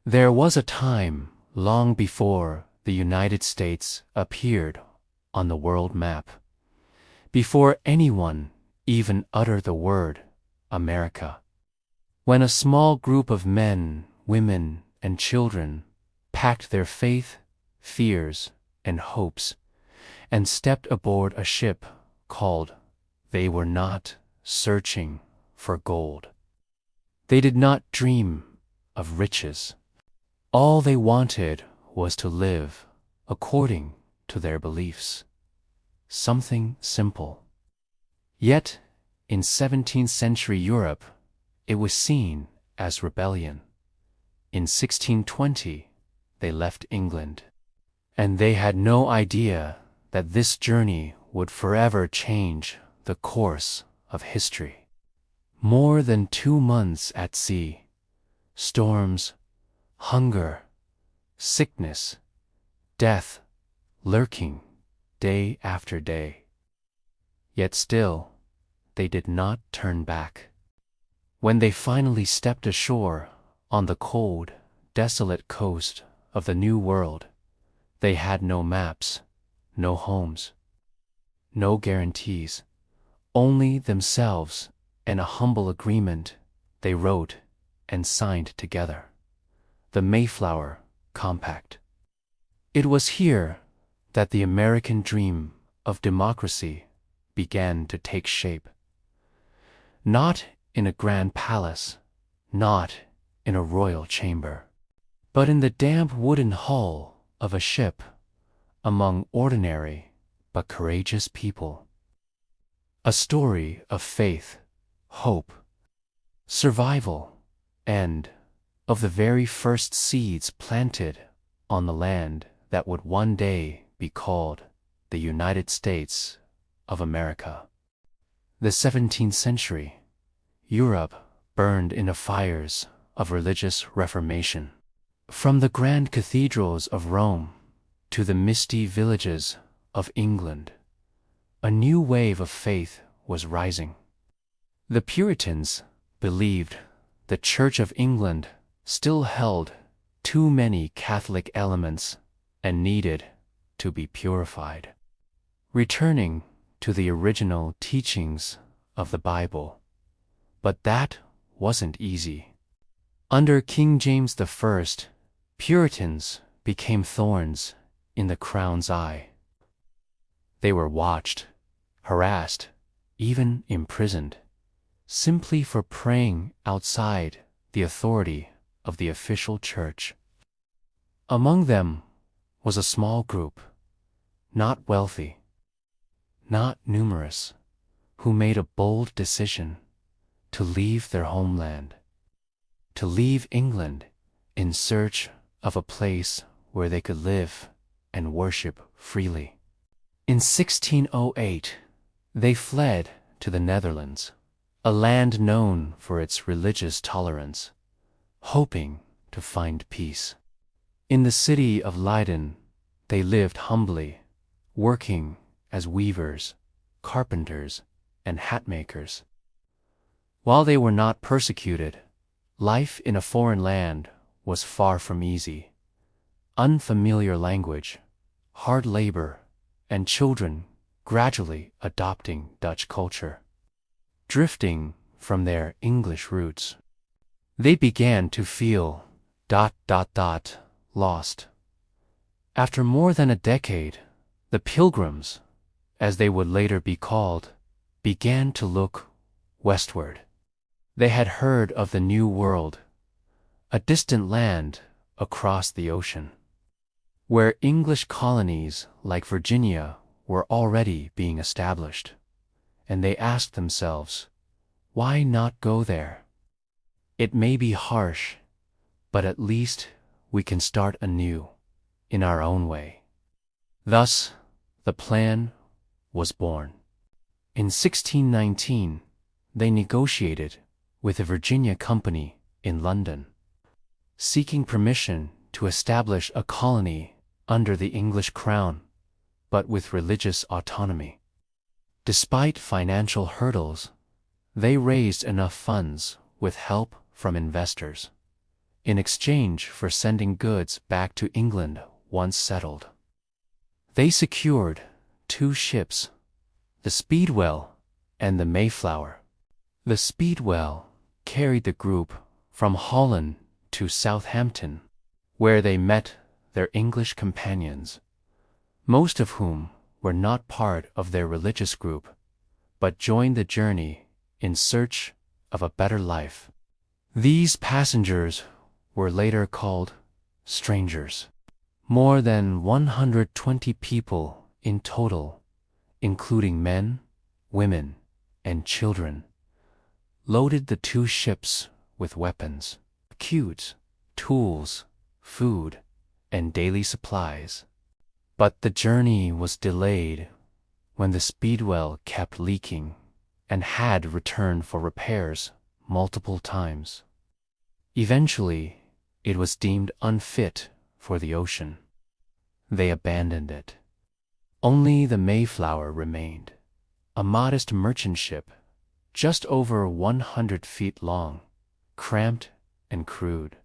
There was a time, long before the United States appeared on the world map, before anyone even uttered the word America, when a small group of men, women, and children packed their faith, fears, and hopes and stepped aboard a ship called They were not searching for gold. They did not dream of riches. All they wanted was to live according to their beliefs. Something simple. Yet, in 17th century Europe, it was seen as rebellion. In 1620, they left England, and they had no idea that this journey would forever change the course of history. More than 2 months at sea, storms, hunger, sickness, death lurking day after day. Yet still, they did not turn back. When they finally stepped ashore on the cold, desolate coast of the New World, they had no maps, no homes, no guarantees, only themselves and a humble agreement they wrote and signed together. The Mayflower Compact. It was here that the American dream of democracy began to take shape. Not in a grand palace, not in a royal chamber, but in the damp wooden hull of a ship among ordinary but courageous people. A story of faith, hope, survival, and of the very first seeds planted on the land that would one day be called the United States of America. The 17th century, Europe burned in the fires of religious reformation. From the grand cathedrals of Rome to the misty villages of England, a new wave of faith was rising. The Puritans believed the Church of England still held too many Catholic elements and needed to be purified, returning to the original teachings of the Bible. But that wasn't easy. Under King James I, Puritans became thorns in the crown's eye. They were watched, harassed, even imprisoned, simply for praying outside the authority of the official church. Among them was a small group, not wealthy, not numerous, who made a bold decision to leave their homeland, to leave England in search of a place where they could live and worship freely. In 1608, they fled to the Netherlands, a land known for its religious tolerance, hoping to find peace. In the city of Leiden, they lived humbly, working as weavers, carpenters, and hatmakers. While they were not persecuted, life in a foreign land was far from easy. Unfamiliar language, hard labor, and children gradually adopting Dutch culture. Drifting from their English roots, they began to feel ... lost. After more than a decade, the Pilgrims, as they would later be called, began to look westward. They had heard of the New World, a distant land across the ocean, where English colonies like Virginia were already being established, and they asked themselves, why not go there? It may be harsh, but at least we can start anew, in our own way. Thus, the plan was born. In 1619, they negotiated with a Virginia company in London, seeking permission to establish a colony under the English crown, but with religious autonomy. Despite financial hurdles, they raised enough funds with help from investors. in exchange for sending goods back to England once settled. They secured 2 ships, the Speedwell and the Mayflower. The Speedwell carried the group from Holland to Southampton, where they met their English companions, most of whom were not part of their religious group, but joined the journey in search of a better life. These passengers were later called strangers. More than 120 people in total, including men, women, and children, loaded the 2 ships with weapons, acutes, tools, food, and daily supplies. But the journey was delayed when the Speedwell kept leaking and had returned for repairs multiple times. Eventually, it was deemed unfit for the ocean. They abandoned it. Only the Mayflower remained, a modest merchant ship just over 100 feet long, cramped and crude.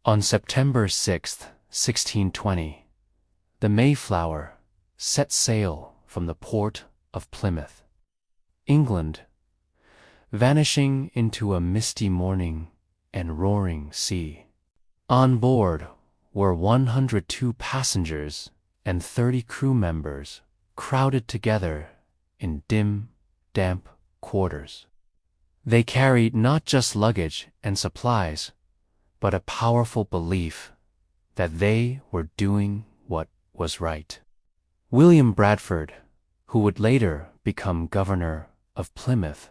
On September 6, 1620, the Mayflower set sail from the port of Plymouth, England, vanishing into a misty morning and roaring sea. On board were 102 passengers and 30 crew members crowded together in dim, damp quarters. They carried not just luggage and supplies, but a powerful belief that they were doing what was right. William Bradford, who would later become governor of Plymouth,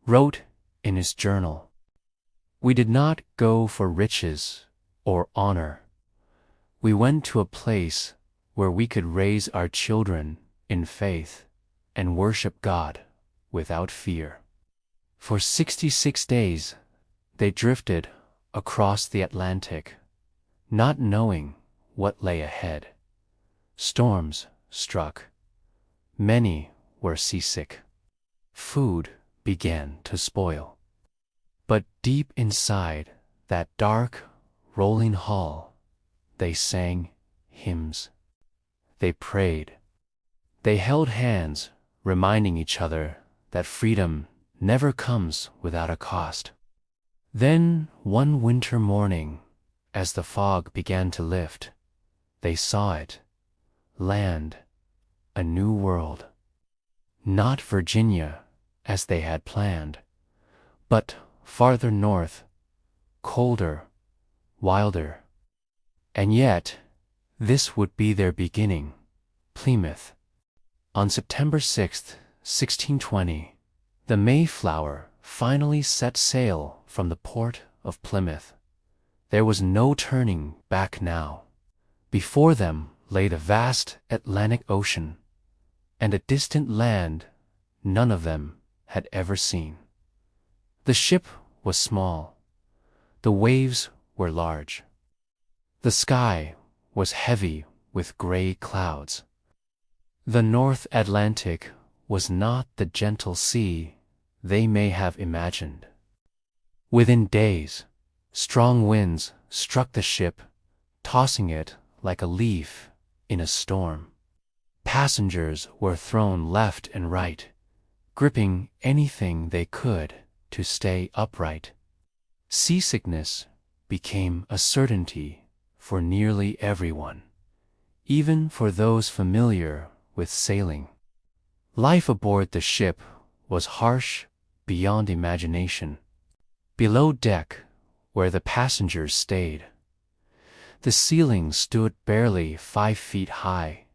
wrote in his journal, "We did not go for riches or honor. We went to a place where we could raise our children in faith and worship God without fear." For 66 days, they drifted across the Atlantic, not knowing what lay ahead. Storms struck. Many were seasick. Food began to spoil. But deep inside that dark, rolling hull, they sang hymns. They prayed. They held hands, reminding each other that freedom never comes without a cost. Then, one winter morning, as the fog began to lift, they saw it, land, a new world. Not Virginia, as they had planned, but farther north, colder, wilder. And yet, this would be their beginning, Plymouth. On September 6, 1620, the Mayflower finally set sail from the port of Plymouth. There was no turning back now. Before them lay the vast Atlantic Ocean and a distant land none of them had ever seen. The ship was small. The waves were large. The sky was heavy with gray clouds. The North Atlantic was not the gentle sea they may have imagined. Within days, strong winds struck the ship, tossing it like a leaf in a storm. Passengers were thrown left and right, gripping anything they could to stay upright. Seasickness became a certainty for nearly everyone, even for those familiar with sailing. Life aboard the ship was harsh beyond imagination. Below deck, where the passengers stayed, the ceiling stood barely 5 feet high,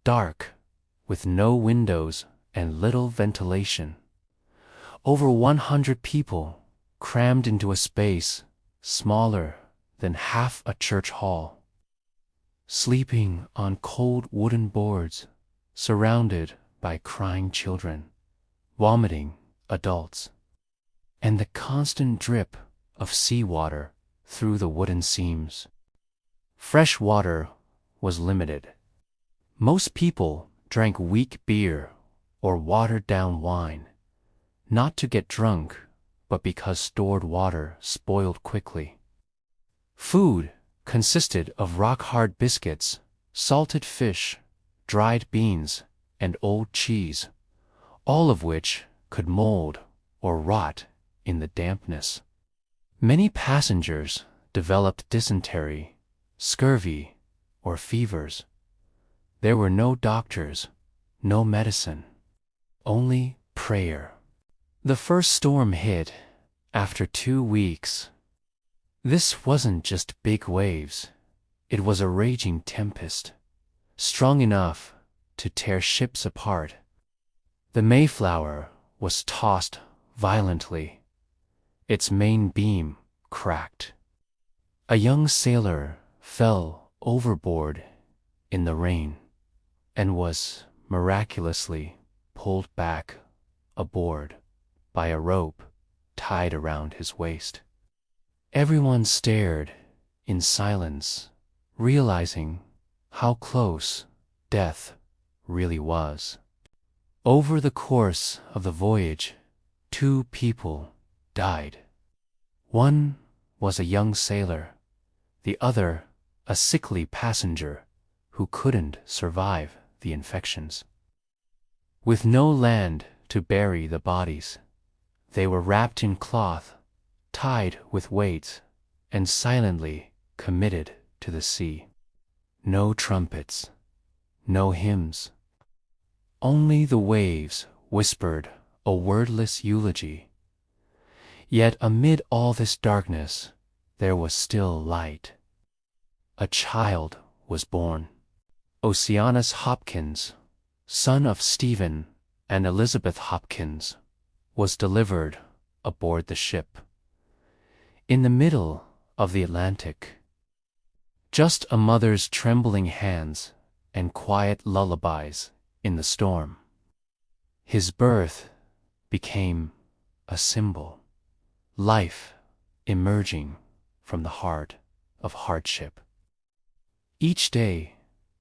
dark, with no windows and little ventilation. Over 100 people crammed into a space smaller than half a church hall, sleeping on cold wooden boards, surrounded by crying children, vomiting adults, and the constant drip of seawater through the wooden seams. Fresh water was limited. Most people drank weak beer or watered-down wine, not to get drunk, but because stored water spoiled quickly. Food consisted of rock-hard biscuits, salted fish, dried beans, and old cheese, all of which could mold or rot in the dampness. Many passengers developed dysentery, scurvy, or fevers. There were no doctors, no medicine, only prayer. The first storm hit after 2 weeks. This wasn't just big waves. It was a raging tempest, strong enough to tear ships apart. The Mayflower was tossed violently. Its main beam cracked. A young sailor fell overboard in the rain and was miraculously pulled back aboard by a rope tied around his waist. Everyone stared in silence, realizing how close death really was. Over the course of the voyage, 2 people died. One was a young sailor, the other a sickly passenger who couldn't survive the infections. With no land to bury the bodies, they were wrapped in cloth, tied with weights, and silently committed to the sea. No trumpets, no hymns. Only the waves whispered a wordless eulogy. Yet amid all this darkness, there was still light. A child was born. Oceanus Hopkins, son of Stephen and Elizabeth Hopkins, was delivered aboard the ship. In the middle of the Atlantic, just a mother's trembling hands and quiet lullabies in the storm. His birth became a symbol, life emerging from the heart of hardship. Each day,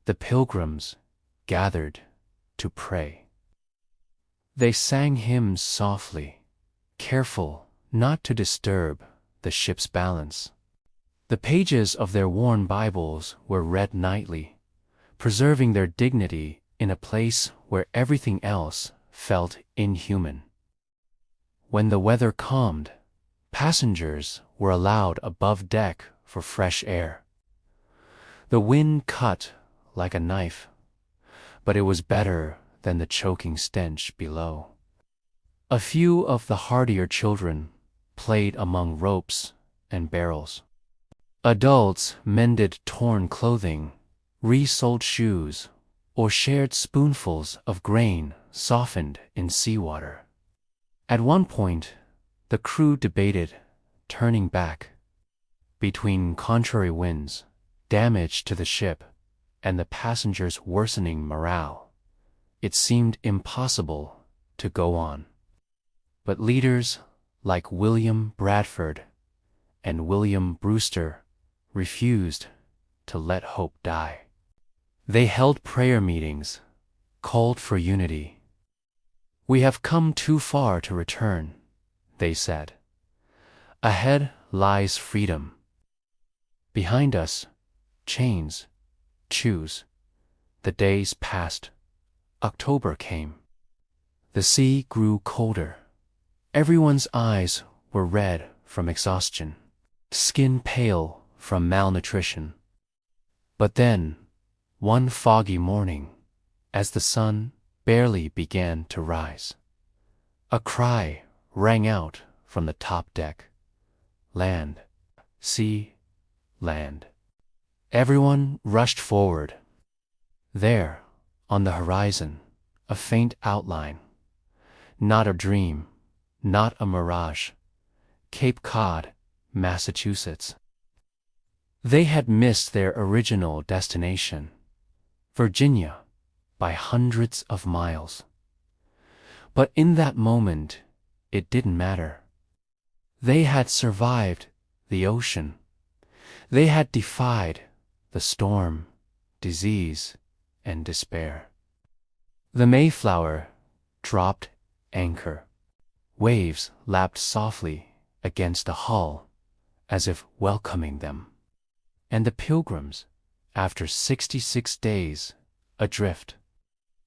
the Pilgrims gathered to pray. They sang hymns softly, careful not to disturb the ship's balance. The pages of their worn Bibles were read nightly, preserving their dignity in a place where everything else felt inhuman. When the weather calmed, passengers were allowed above deck for fresh air. The wind cut like a knife, but it was better than the choking stench below. A few of the hardier children played among ropes and barrels. Adults mended torn clothing, resoled shoes, or shared spoonfuls of grain softened in seawater. At one point, the crew debated turning back. Between contrary winds, damage to the ship, and the passengers' worsening morale, it seemed impossible to go on. But leaders like William Bradford and William Brewster refused to let hope die. They held prayer meetings, called for unity. "We have come too far to return," they said. "Ahead lies freedom. Behind us, chains. Choose." The days passed. October came. The sea grew colder. Everyone's eyes were red from exhaustion, skin pale from malnutrition. But then, one foggy morning, as the sun barely began to rise, a cry rang out from the top deck. "Land, sea, land." Everyone rushed forward. There, on the horizon, a faint outline. Not a dream, not a mirage. Cape Cod, Massachusetts. They had missed their original destination, Virginia, by hundreds of miles. But in that moment, it didn't matter. They had survived the ocean. They had defied the storm, disease, and despair. The Mayflower dropped anchor. Waves lapped softly against the hull, as if welcoming them. and the Pilgrims, after 66 days adrift,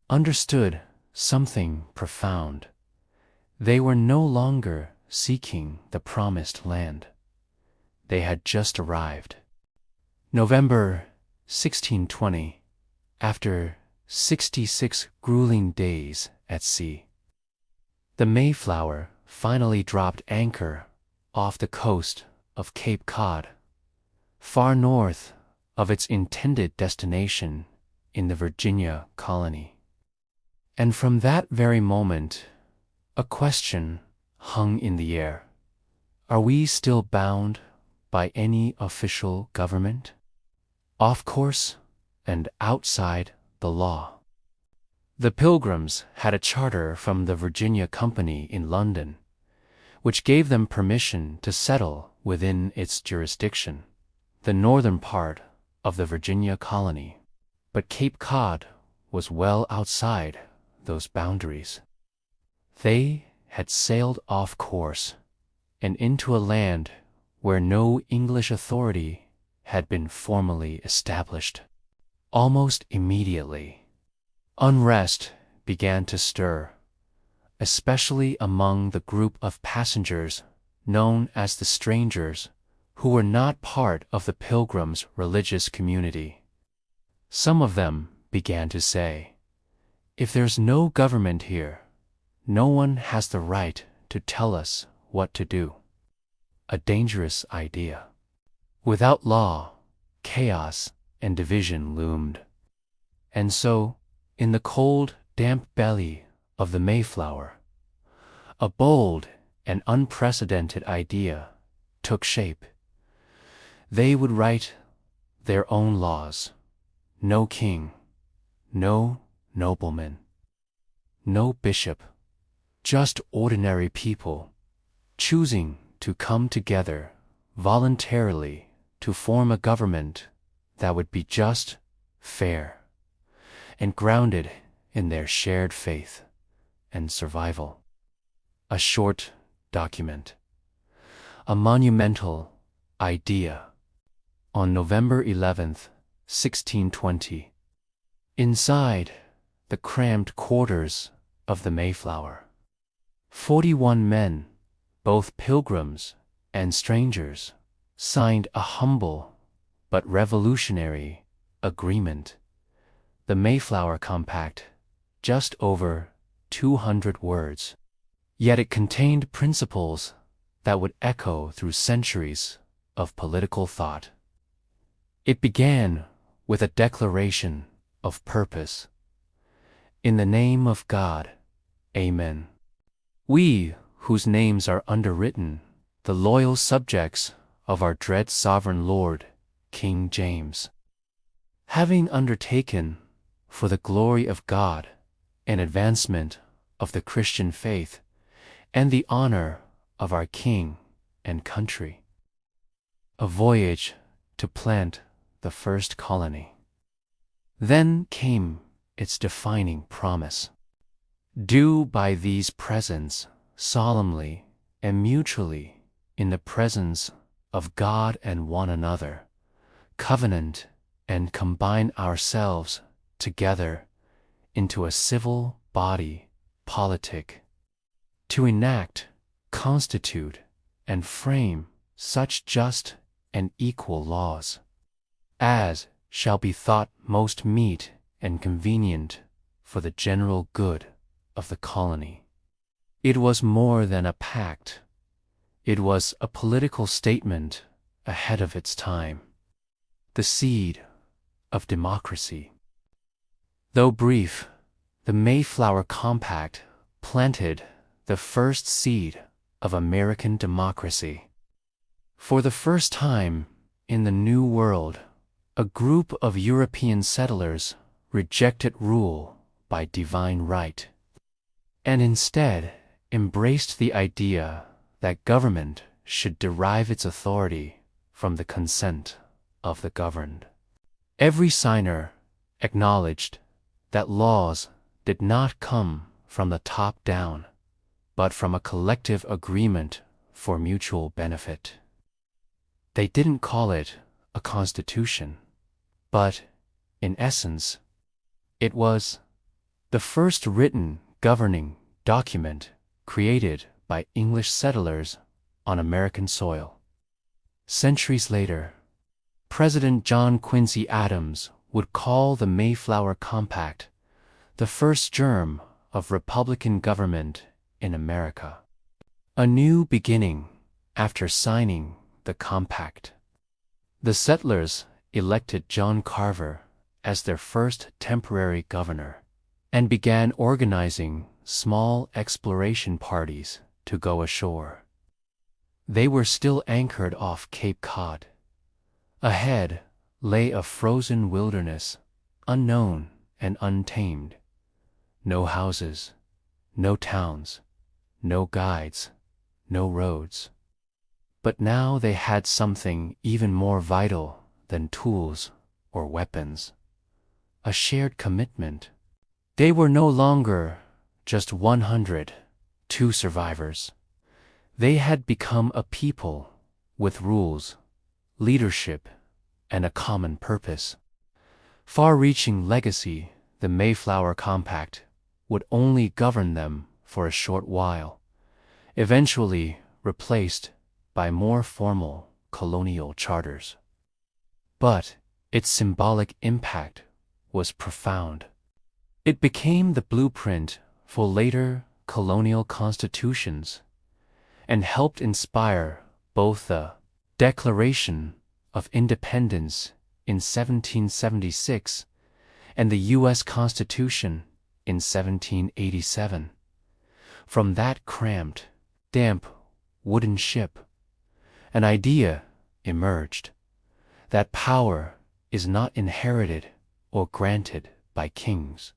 understood something profound. They were no longer seeking the promised land. They had just arrived. November 1620, after 66 grueling days at sea, the Mayflower finally dropped anchor off the coast of Cape Cod, far north of its intended destination in the Virginia colony. And from that very moment, a question hung in the air. Are we still bound by any official government? Off course and outside the law. The Pilgrims had a charter from the Virginia Company in London, which gave them permission to settle within its jurisdiction, the northern part of the Virginia colony. But Cape Cod was well outside those boundaries. They had sailed off course and into a land where no English authority had been formally established. Almost immediately, unrest began to stir, especially among the group of passengers known as the strangers, who were not part of the Pilgrims' religious community. Some of them began to say, "If there's no government here, no one has the right to tell us what to do." A dangerous idea. Without law, chaos and division loomed. And so, in the cold, damp belly of the Mayflower, a bold and unprecedented idea took shape. They would write their own laws. No king, no nobleman, no bishop, just ordinary people, choosing to come together voluntarily to form a government that would be just, fair, and grounded in their shared faith and survival. A short document, a monumental idea. On November 11th, 1620, inside the cramped quarters of the Mayflower, 41 men, both pilgrims and strangers, signed a humble but revolutionary agreement, the Mayflower Compact, just over 200 words. Yet it contained principles that would echo through centuries of political thought. It began with a declaration of purpose. In the name of God, Amen. We, whose names are underwritten, the loyal subjects of our dread sovereign Lord, King James, having undertaken, for the glory of God and advancement of the Christian faith, and the honor of our King and country, a voyage to plant the first colony. Then came its defining promise. Do by these presents solemnly and mutually in the presence of God and one another, covenant and combine ourselves together into a civil body politic, to enact, constitute, and frame such just and equal laws as shall be thought most meet and convenient for the general good of the colony. It was more than a pact. It was a political statement ahead of its time, the seed of democracy. Though brief, the Mayflower Compact planted the first seed of American democracy. For the first time in the New World, a group of European settlers rejected rule by divine right, and instead embraced the idea that government should derive its authority from the consent of the governed. Every signer acknowledged that laws did not come from the top down, but from a collective agreement for mutual benefit. They didn't call it a constitution, but, in essence, it was the first written governing document created by English settlers on American soil. Centuries later, President John Quincy Adams would call the Mayflower Compact the first germ of Republican government in America. A new beginning after signing the compact. The settlers elected John Carver as their first temporary governor and began organizing small exploration parties to go ashore. They were still anchored off Cape Cod. Ahead lay a frozen wilderness, unknown and untamed. No houses, no towns, no guides, no roads. But now they had something even more vital than tools or weapons. A shared commitment. They were no longer just 102 survivors. They had become a people with rules, leadership, and a common purpose. Far-reaching legacy, the Mayflower Compact would only govern them for a short while, eventually replaced by more formal colonial charters. But its symbolic impact was profound. It became the blueprint for later colonial constitutions and helped inspire both the Declaration of Independence in 1776 and the U.S. Constitution in 1787. From that cramped, damp wooden ship, an idea emerged that power is not inherited or granted by kings.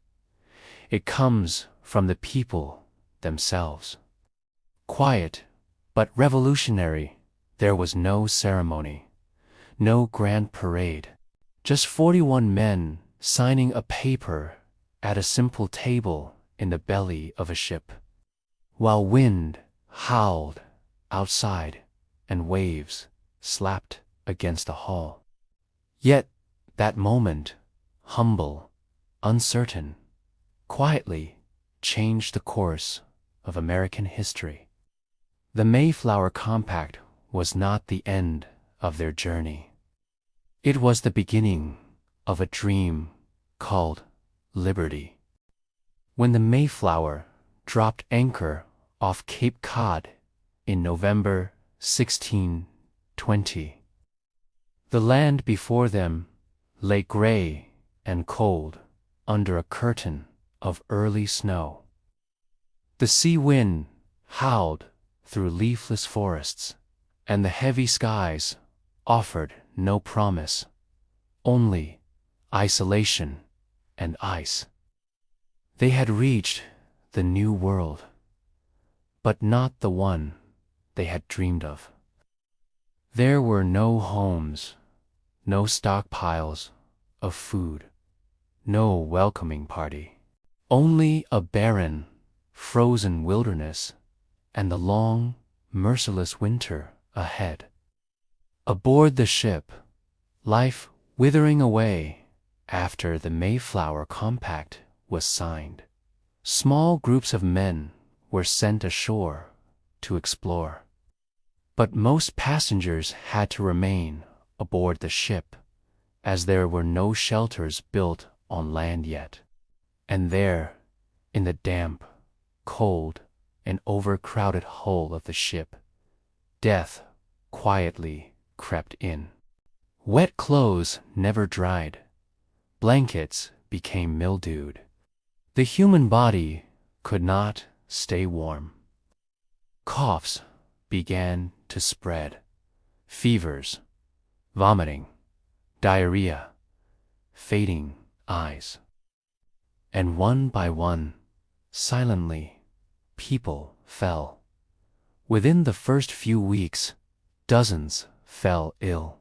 It comes from the people themselves. Quiet but revolutionary, there was no ceremony, no grand parade, just 41 men signing a paper at a simple table in the belly of a ship, while wind howled outside and waves slapped against the hull. Yet that moment, humble, uncertain, quietly changed the course of American history. The Mayflower Compact was not the end of their journey. It was the beginning of a dream called liberty. When the Mayflower dropped anchor off Cape Cod in November 1620, the land before them lay gray and cold under a curtain of early snow. The sea wind howled through leafless forests, and the heavy skies offered no promise, only isolation and ice. They had reached the new world, but not the one they had dreamed of. There were no homes, no stockpiles of food, no welcoming party, only a barren, frozen wilderness and the long, merciless winter ahead. Aboard the ship, life withering away after the Mayflower Compact was signed. Small groups of men were sent ashore to explore. But most passengers had to remain aboard the ship, as there were no shelters built on land yet. And there, in the damp, cold, and overcrowded hull of the ship, death quietly crept in. Wet clothes never dried. Blankets became mildewed. The human body could not stay warm. Coughs began to spread. Fevers, vomiting, diarrhea, fading eyes. And one by one, silently, people fell. Within the first few weeks, dozens fell ill.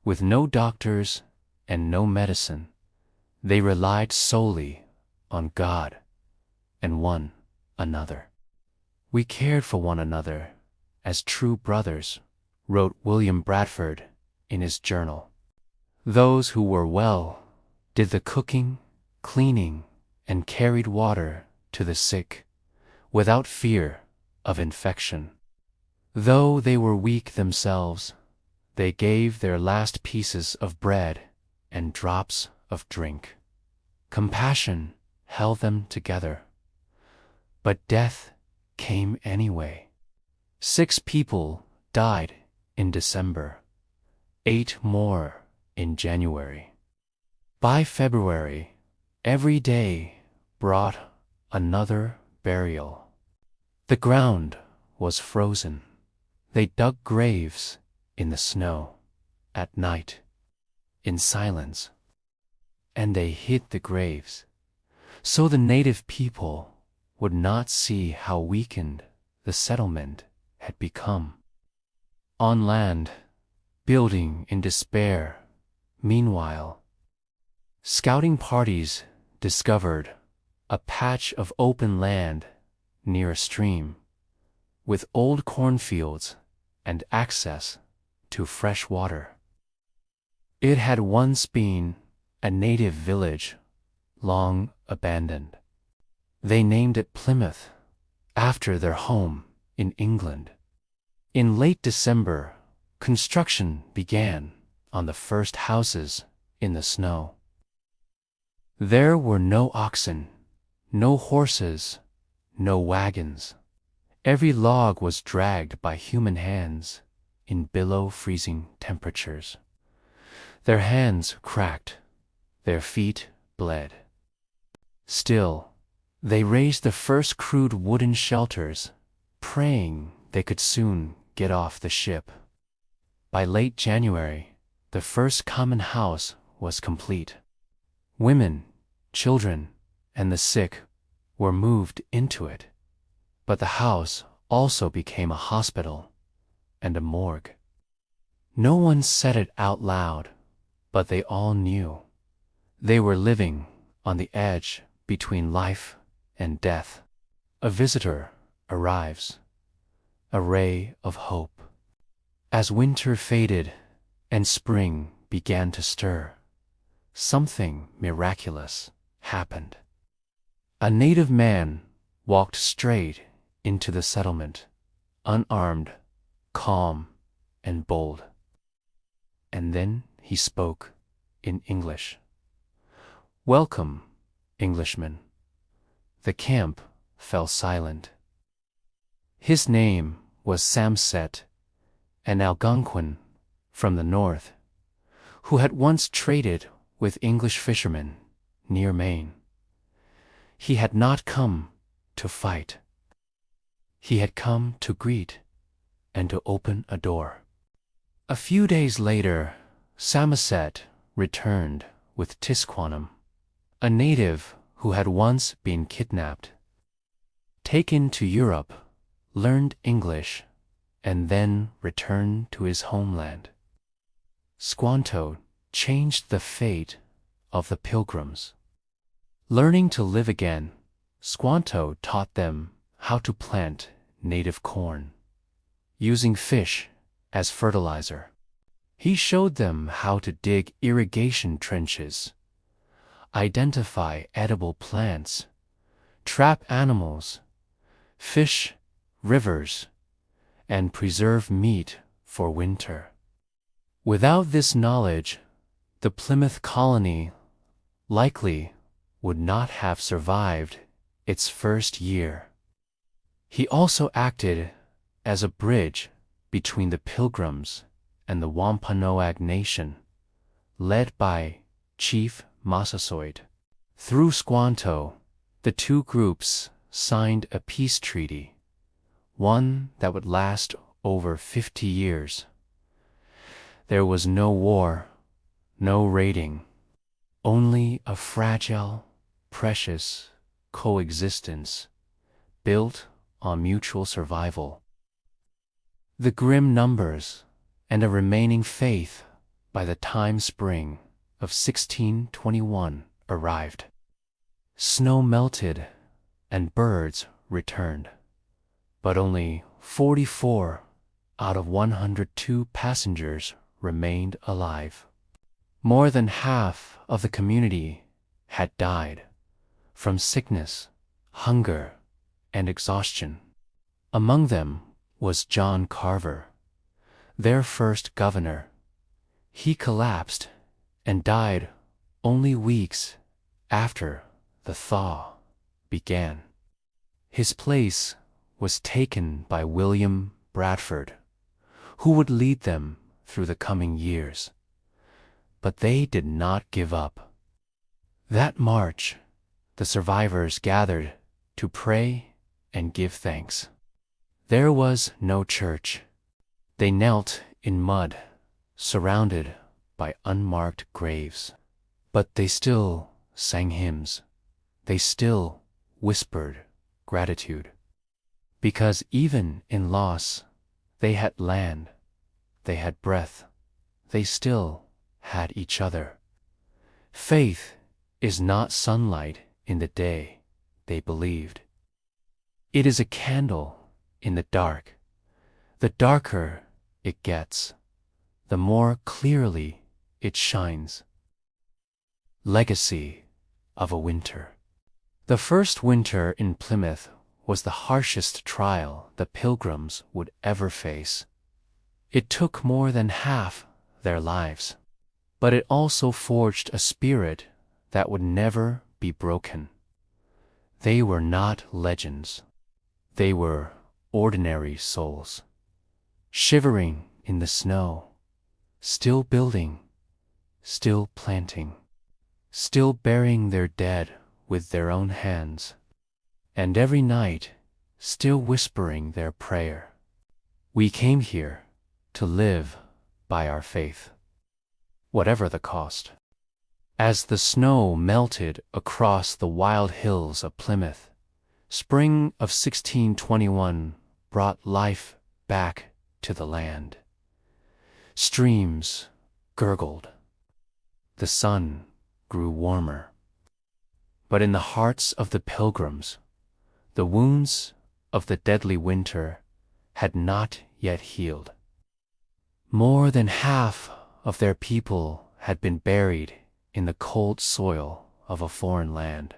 With no doctors and no medicine, they relied solely on God and one another. We cared for one another as true brothers, wrote William Bradford in his journal. Those who were well did the cooking, cleaning, and carried water to the sick, without fear of infection. Though they were weak themselves, they gave their last pieces of bread and drops of drink. Compassion held them together. But death came anyway. 6 people died in December, 8 more in January. By February, every day brought another burial. The ground was frozen. They dug graves in the snow at night, in silence, and they hid the graves so the native people would not see how weakened the settlement had become. On land, building in despair, meanwhile, scouting parties discovered a patch of open land near a stream, with old cornfields and access to fresh water. It had once been a native village, long abandoned. They named it Plymouth, after their home in England. In late December, construction began on the first houses in the snow. There were no oxen, no horses, no wagons. Every log was dragged by human hands in below-freezing temperatures. Their hands cracked, their feet bled. Still, they raised the first crude wooden shelters, praying they could soon get off the ship. By late January, the first common house was complete. Women, children, and the sick were moved into it, but the house also became a hospital and a morgue. No one said it out loud, but they all knew. They were living on the edge between life and death. A visitor arrives, a ray of hope. As winter faded and spring began to stir, something miraculous happened. A native man walked straight into the settlement, unarmed, calm, and bold. And then he spoke in English. "Welcome, Englishmen." The camp fell silent. His name was Samset, an Algonquin from the north, who had once traded with English fishermen near Maine. He had not come to fight. He had come to greet and to open a door. A few days later, Samoset returned with Tisquanum, a native who had once been kidnapped, taken to Europe, learned English, and then returned to his homeland. Squanto changed the fate of the Pilgrims. Learning to live again, Squanto taught them how to plant native corn, using fish as fertilizer. He showed them how to dig irrigation trenches, identify edible plants, trap animals, fish rivers, and preserve meat for winter. Without this knowledge, the Plymouth colony likely would not have survived its first year. He also acted as a bridge between the Pilgrims and the Wampanoag Nation, led by Chief Massasoit. Through Squanto, the two groups signed a peace treaty, one that would last over 50 years. There was no war, no raiding, only a fragile, precious coexistence built on mutual survival. The grim numbers and a remaining faith by the time spring of 1621 arrived. Snow melted and birds returned, but only 44 out of 102 passengers remained alive. More than half of the community had died from sickness, hunger, and exhaustion. Among them was John Carver, their first governor. He collapsed and died only weeks after the thaw began. His place was taken by William Bradford, who would lead them through the coming years. But they did not give up. That March, the survivors gathered to pray and give thanks. There was no church. They knelt in mud, surrounded by unmarked graves. But they still sang hymns. They still whispered gratitude. Because even in loss, they had land, they had breath, they still had each other. Faith is not sunlight in the day, they believed. It is a candle in the dark. The darker it gets, the more clearly it shines. Legacy of a winter. The first winter in Plymouth was the harshest trial the Pilgrims would ever face. It took more than half their lives, but it also forged a spirit that would never be broken. They were not legends. They were ordinary souls, shivering in the snow, still building, still planting, still burying their dead with their own hands, and every night still whispering their prayer. We came here to live by our faith, whatever the cost. As the snow melted across the wild hills of Plymouth, spring of 1621 brought life back to the land. Streams gurgled. The sun grew warmer. But in the hearts of the Pilgrims, the wounds of the deadly winter had not yet healed. More than half of their people had been buried in the cold soil of a foreign land.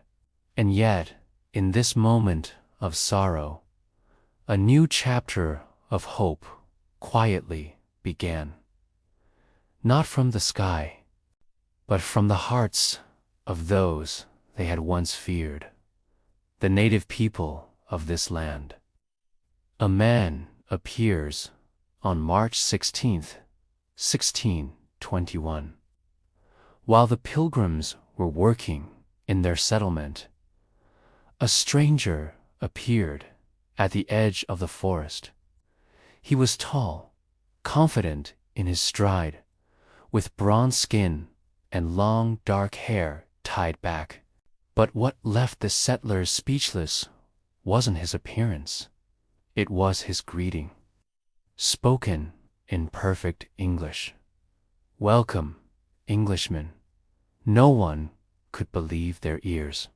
And yet, in this moment of sorrow, a new chapter of hope quietly began. Not from the sky, but from the hearts of those they had once feared, the native people of this land. A man appears on March 16th, 1621. While the Pilgrims were working in their settlement, a stranger appeared at the edge of the forest. He was tall, confident in his stride, with bronze skin and long dark hair tied back. But what left the settlers speechless wasn't his appearance. It was his greeting, spoken in perfect English. "Welcome, Englishmen." No one could believe their ears.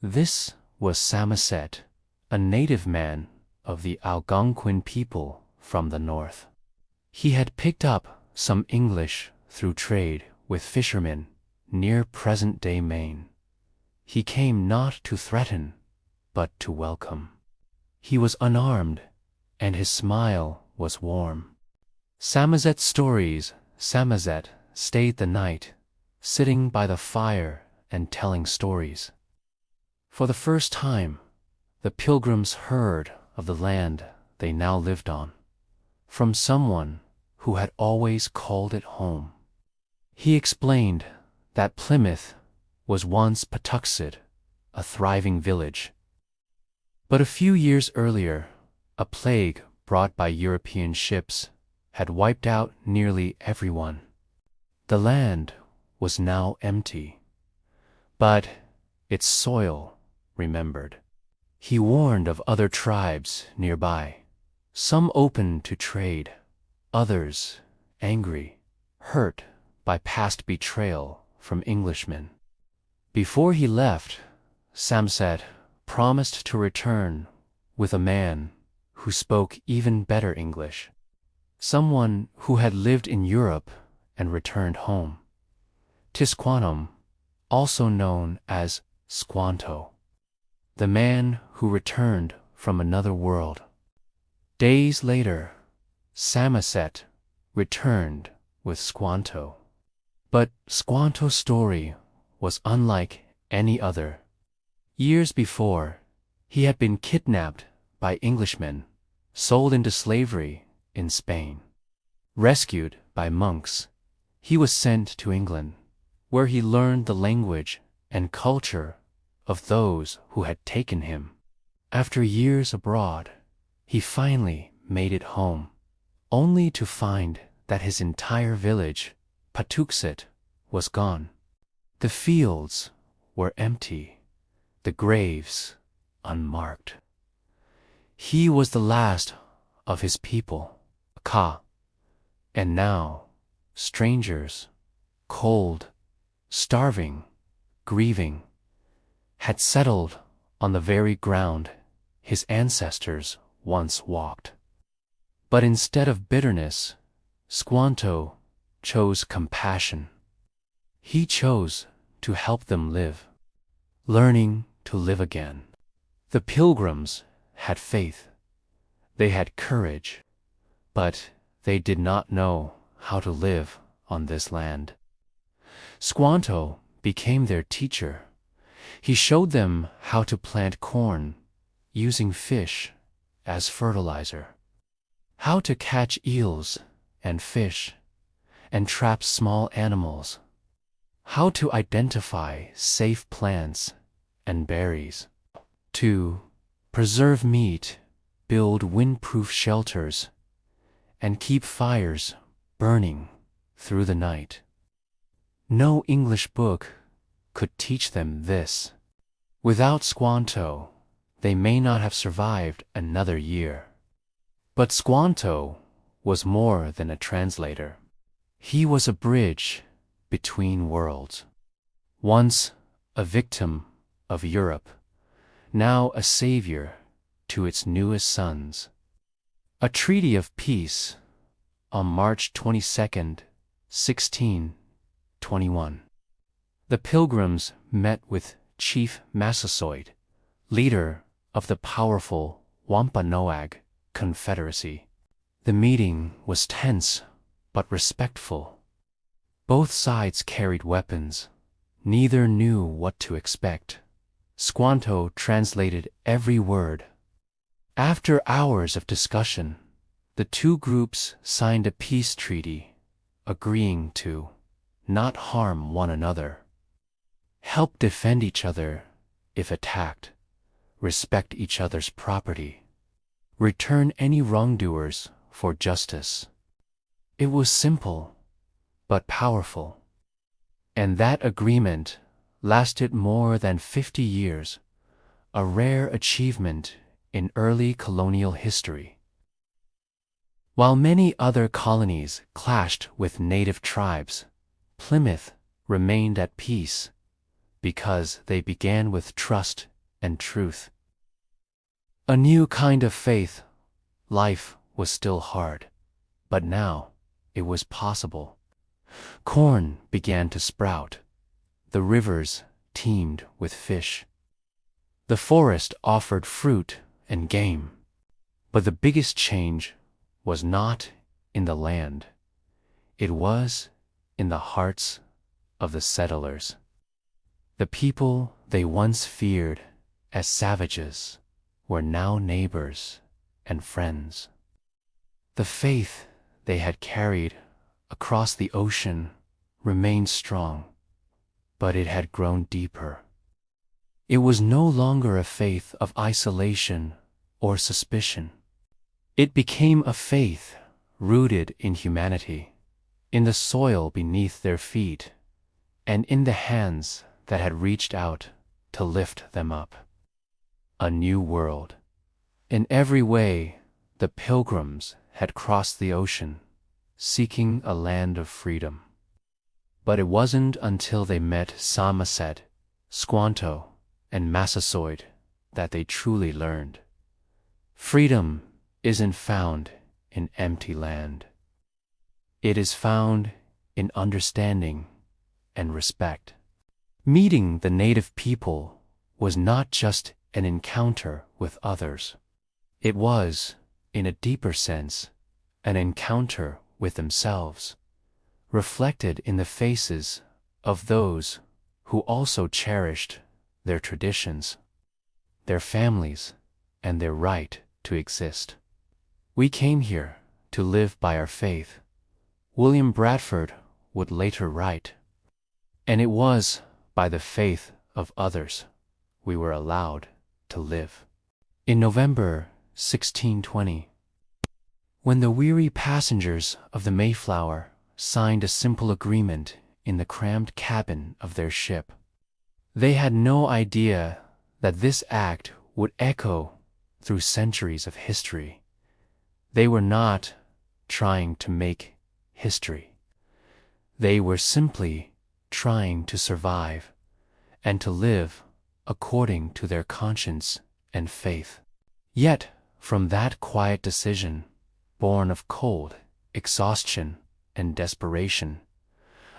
This was Samoset, a native man of the Algonquin people from the north. He had picked up some English through trade with fishermen near present-day Maine. He came not to threaten, but to welcome. He was unarmed, and his smile was warm. Samoset's stories, Samoset stayed the night, sitting by the fire and telling stories. For the first time, the Pilgrims heard of the land they now lived on, from someone who had always called it home. He explained that Plymouth was once Patuxent, a thriving village. But a few years earlier, a plague brought by European ships had wiped out nearly everyone. The land was now empty, but its soil remembered. He warned of other tribes nearby, some open to trade, others angry, hurt by past betrayal from Englishmen. Before he left, Samoset promised to return with a man who spoke even better English. someone who had lived in Europe and returned home. Tisquantum, also known as Squanto, the man who returned from another world. Days later, Samoset returned with Squanto. But Squanto's story was unlike any other. Years before, he had been kidnapped by Englishmen, sold into slavery in Spain. Rescued by monks, he was sent to England, where he learned the language and culture of those who had taken him. After years abroad, he finally made it home, only to find that his entire village, Patuxet, was gone. The fields were empty, the graves unmarked. He was the last of his people, Ka, and now strangers, cold, starving, grieving, had settled on the very ground his ancestors once walked. But instead of bitterness, Squanto chose compassion. He chose to help them live, learning to live again. The Pilgrims had faith. They had courage, but they did not know how to live on this land. Squanto became their teacher. He showed them how to plant corn using fish as fertilizer, how to catch eels and fish and trap small animals, how to identify safe plants and berries, to preserve meat, build windproof shelters, and keep fires burning through the night. No English book could teach them this. Without Squanto, they may not have survived another year. But Squanto was more than a translator. He was a bridge between worlds. Once a victim of Europe, now a savior to its newest sons. A treaty of peace on March 22nd, 1621. The Pilgrims met with Chief Massasoit, leader of the powerful Wampanoag Confederacy. The meeting was tense but respectful. Both sides carried weapons. Neither knew what to expect. Squanto translated every word. After hours of discussion, the two groups signed a peace treaty, agreeing to not harm one another, help defend each other if attacked, respect each other's property, return any wrongdoers for justice. It was simple, but powerful. And that agreement lasted more than 50 years, a rare achievement in early colonial history. While many other colonies clashed with native tribes, Plymouth remained at peace because they began with trust and truth. A new kind of faith. Life was still hard, but now it was possible. Corn began to sprout. The rivers teemed with fish. The forest offered fruit and game. But the biggest change was not in the land. It was in the hearts of the settlers. The people they once feared as savages were now neighbors and friends. The faith they had carried across the ocean remained strong, but it had grown deeper. It was no longer a faith of isolation or suspicion. It became a faith rooted in humanity, in the soil beneath their feet, and in the hands that had reached out to lift them up. A new world. In every way, the Pilgrims had crossed the ocean, seeking a land of freedom. But it wasn't until they met Samoset, Squanto, and Massasoit that they truly learned. Freedom isn't found in empty land. It is found in understanding and respect. Meeting the native people was not just an encounter with others. It was, in a deeper sense, an encounter with themselves, reflected in the faces of those who also cherished their traditions, their families, and their right to exist. "We came here to live by our faith," William Bradford would later write, "and it was by the faith of others we were allowed to live." In November 1620, when the weary passengers of the Mayflower signed a simple agreement in the crammed cabin of their ship, they had no idea that this act would echo through centuries of history. They were not trying to make history. They were simply trying to survive and to live according to their conscience and faith. Yet, from that quiet decision, born of cold, exhaustion, and desperation,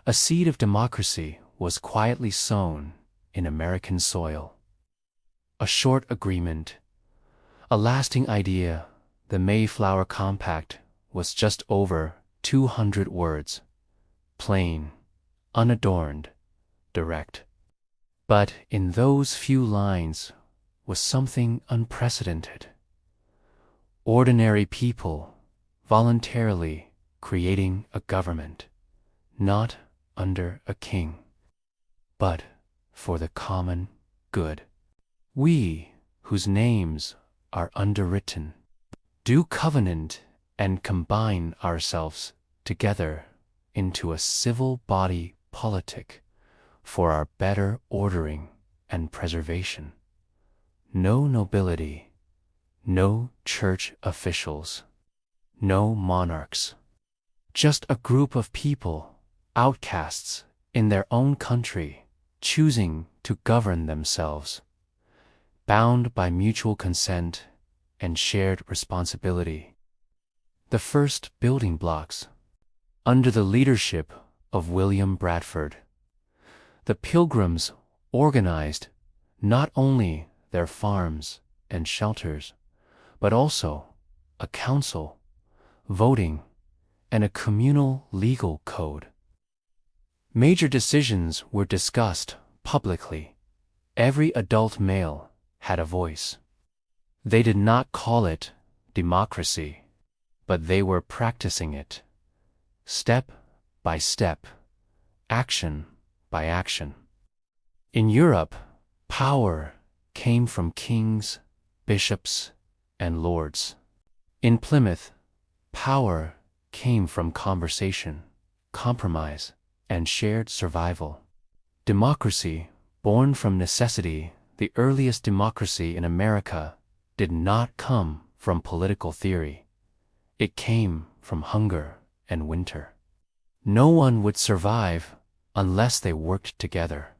a seed of democracy was quietly sown in American soil. A short agreement, a lasting idea, the Mayflower Compact was just over 200 words, plain, unadorned, direct. But in those few lines was something unprecedented. Ordinary people voluntarily creating a government, not under a king, but for the common good. We, whose names are underwritten, do covenant and combine ourselves together into a civil body politic for our better ordering and preservation. No nobility, no church officials, no monarchs, just a group of people, outcasts in their own country, choosing to govern themselves, bound by mutual consent and shared responsibility. The first building blocks, under the leadership of William Bradford, the Pilgrims organized not only their farms and shelters, but also a council, voting, and a communal legal code. Major decisions were discussed publicly. Every adult male had a voice. They did not call it democracy, but they were practicing it, step by step, action by action. In Europe, power came from kings, bishops, and lords. In Plymouth, power came from conversation, compromise, and shared survival. Democracy, born from necessity, the earliest democracy in America, did not come from political theory. It came from hunger and winter. No one would survive unless they worked together.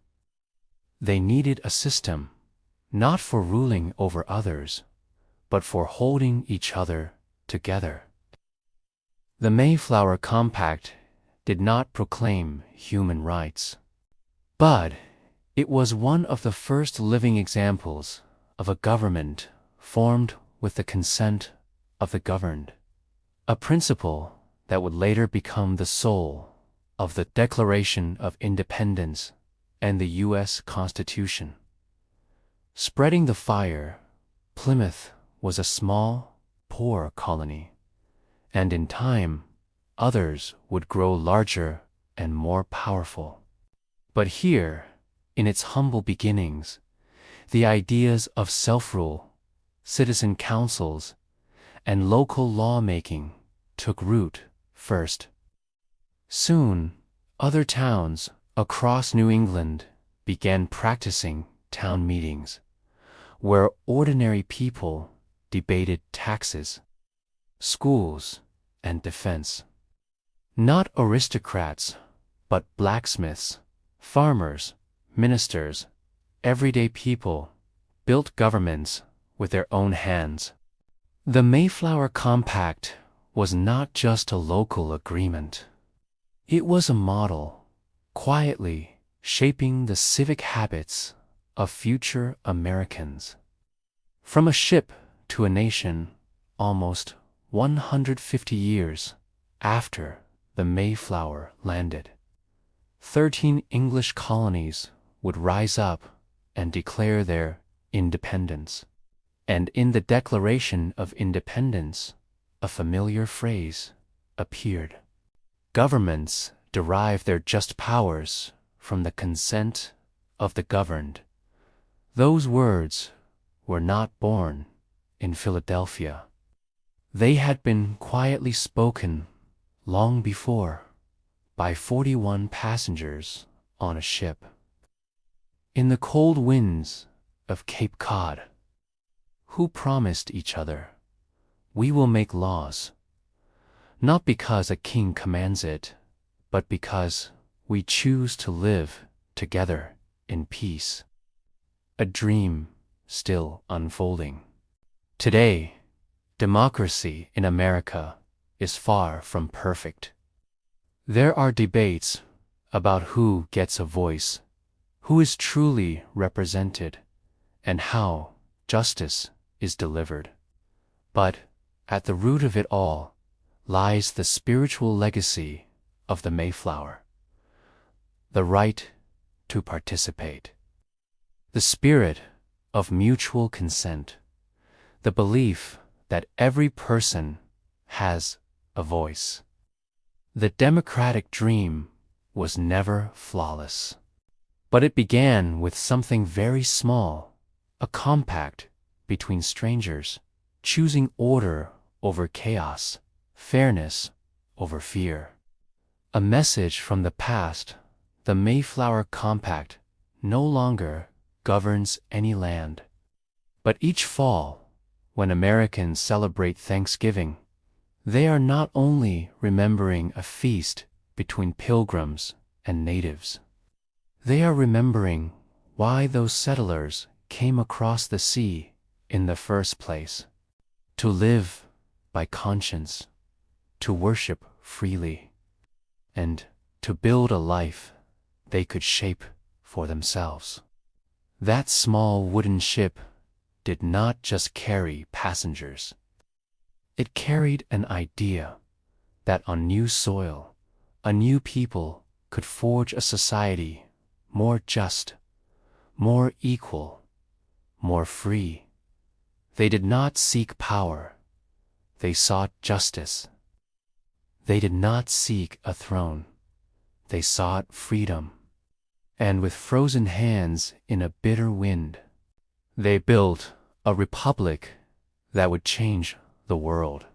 They needed a system, not for ruling over others, but for holding each other together. The Mayflower Compact did not proclaim human rights, but it was one of the first living examples of a government formed with the consent of the governed, a principle that would later become the soul of the Declaration of Independence and the U.S. Constitution. Spreading the fire, Plymouth was a small, poor colony, and in time, others would grow larger and more powerful. But here, in its humble beginnings, the ideas of self-rule, citizen councils, and local lawmaking took root first. Soon, other towns across New England began practicing town meetings, where ordinary people debated taxes, schools, and defense. Not aristocrats, but blacksmiths, farmers, ministers, everyday people built governments with their own hands. The Mayflower Compact was not just a local agreement. It was a model, quietly shaping the civic habits of future Americans. From a ship to a nation, almost 150 years after the Mayflower landed, 13 English colonies would rise up and declare their independence. And in the Declaration of Independence, a familiar phrase appeared. Governments derive their just powers from the consent of the governed. Those words were not born in Philadelphia. They had been quietly spoken long before by 41 passengers on a ship in the cold winds of Cape Cod, who promised each other, "We will make laws, not because a king commands it, but because we choose to live together in peace." A dream still unfolding. Today, democracy in America is far from perfect. There are debates about who gets a voice, who is truly represented, and how justice is delivered. But at the root of it all lies the spiritual legacy of the Mayflower: the right to participate, the spirit of mutual consent, the belief that every person has a voice. The democratic dream was never flawless, but it began with something very small, a compact between strangers, choosing order over chaos, fairness over fear. A message from the past: the Mayflower Compact no longer governs any land. But each fall, when Americans celebrate Thanksgiving, they are not only remembering a feast between Pilgrims and natives. They are remembering why those settlers came across the sea in the first place: to live by conscience, to worship freely, and to build a life they could shape for themselves. That small wooden ship did not just carry passengers. It carried an idea that on new soil, a new people could forge a society more just, more equal, more free. They did not seek power. They sought justice. They did not seek a throne. They sought freedom. And with frozen hands in a bitter wind, they built a republic that would change the world.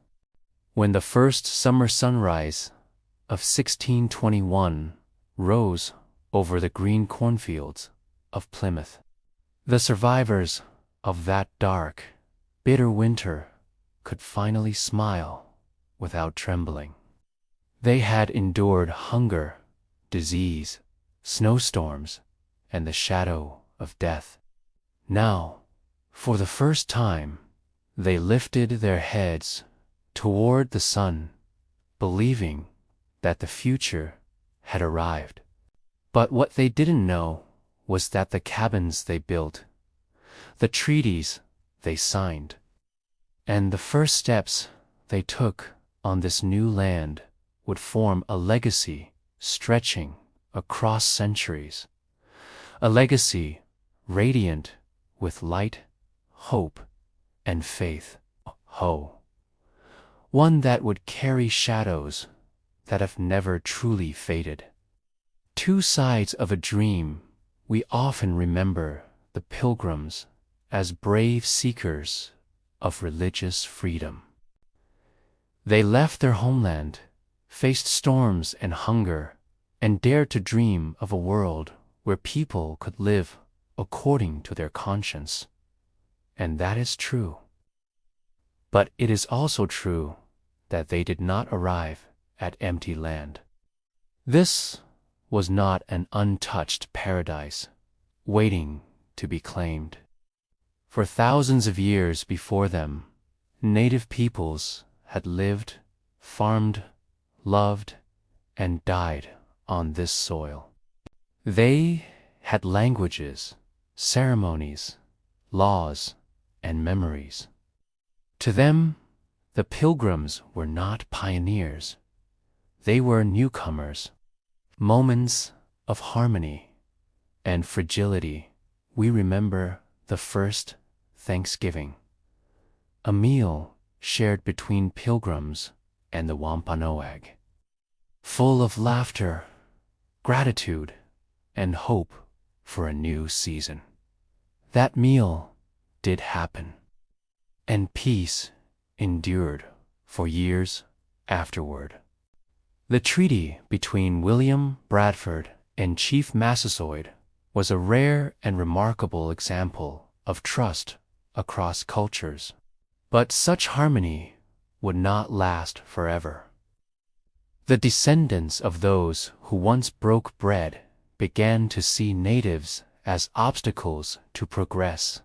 When the first summer sunrise of 1621 rose over the green cornfields of Plymouth, the survivors of that dark, bitter winter could finally smile without trembling. They had endured hunger, disease, snowstorms, and the shadow of death. Now, for the first time, they lifted their heads toward the sun, believing that the future had arrived. But what they didn't know was that the cabins they built, the treaties they signed, and the first steps they took on this new land would form a legacy stretching across centuries, a legacy radiant with light, hope, and faith. One that would carry shadows that have never truly faded. Two sides of a dream. We often remember the Pilgrims as brave seekers of religious freedom. They left their homeland, faced storms and hunger, and dared to dream of a world where people could live according to their conscience. And that is true. But it is also true that they did not arrive at empty land. This was not an untouched paradise waiting to be claimed. For thousands of years before them, native peoples had lived, farmed, loved, and died on this soil. They had languages, ceremonies, laws, and memories. To them, the Pilgrims were not pioneers. They were newcomers. Moments of harmony and fragility. We remember the first Thanksgiving, a meal shared between Pilgrims and the Wampanoag, full of laughter, gratitude, and hope for a new season. That meal did happen, and peace endured for years afterward. The treaty between William Bradford and Chief Massasoit was a rare and remarkable example of trust across cultures. But such harmony would not last forever. The descendants of those who once broke bread began to see natives as obstacles to progress.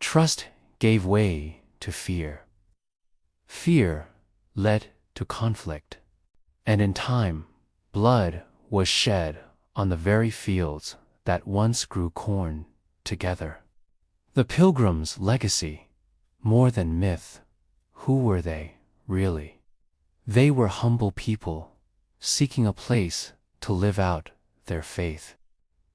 Trust gave way to fear. Fear led to conflict. And in time, blood was shed on the very fields that once grew corn together. The Pilgrims' legacy, more than myth, who were they, really? They were humble people, seeking a place to live out their faith.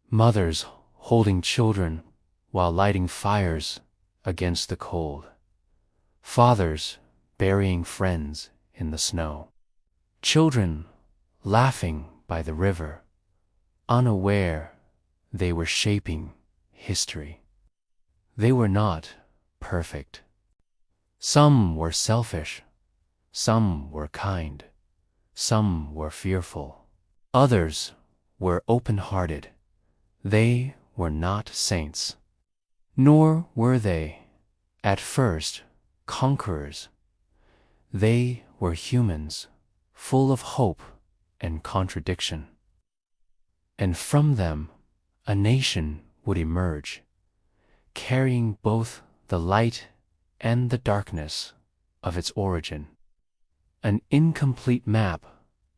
Mothers holding children while lighting fires against the cold. Fathers burying friends in the snow. Children laughing by the river, unaware they were shaping history. They were not perfect. Some were selfish, some were kind, some were fearful, others were open-hearted. They were not saints, nor were they, at first, conquerors. They were humans, full of hope and contradiction. And from them, a nation would emerge, carrying both the light and the darkness of its origin. An incomplete map,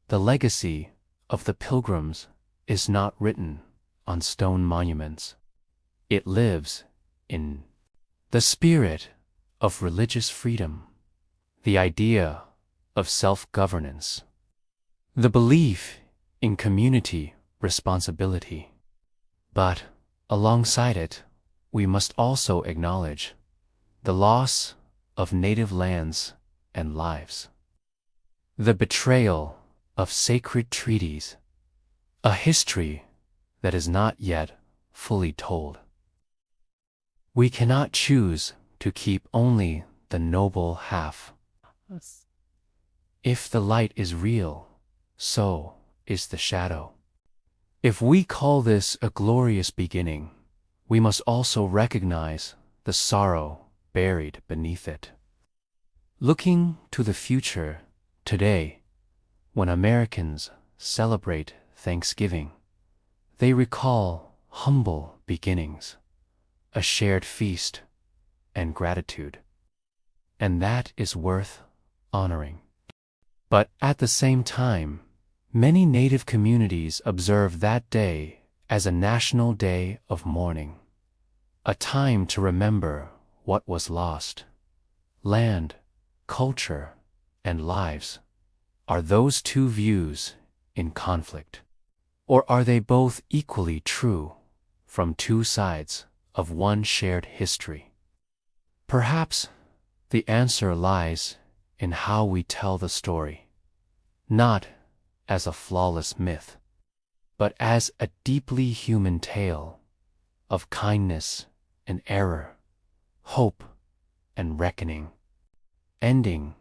the legacy of the Pilgrims is not written on stone monuments. It lives in the spirit of religious freedom, the idea of self-governance, the belief in community responsibility. But alongside it, we must also acknowledge the loss of native lands and lives, the betrayal of sacred treaties, a history that is not yet fully told. We cannot choose to keep only the noble half. If the light is real, so is the shadow. If we call this a glorious beginning, we must also recognize the sorrow buried beneath it. Looking to the future today, when Americans celebrate Thanksgiving, they recall humble beginnings, a shared feast, and gratitude. And that is worth honoring. But at the same time, many Native communities observe that day as a national day of mourning, a time to remember what was lost. Land, culture, and lives. Are those two views in conflict? Or are they both equally true from two sides of one shared history? Perhaps the answer lies in how we tell the story, not as a flawless myth, but as a deeply human tale of kindness and error, hope and reckoning, ending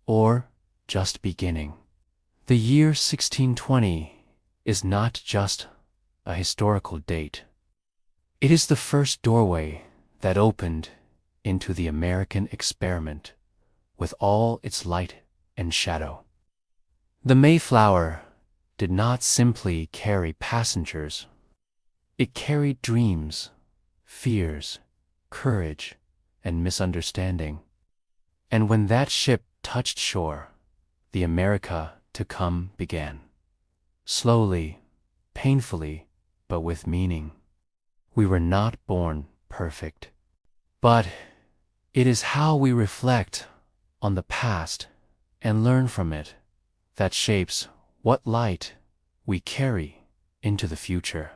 or just beginning. The year 1620 is not just a historical date. It is the first doorway that opened into the American experiment with all its light and shadow. The Mayflower did not simply carry passengers. It carried dreams, fears, courage, and misunderstanding. And when that ship touched shore, the America to come began. Slowly, painfully, but with meaning. We were not born perfect. But it is how we reflect on the past and learn from it that shapes what light we carry into the future.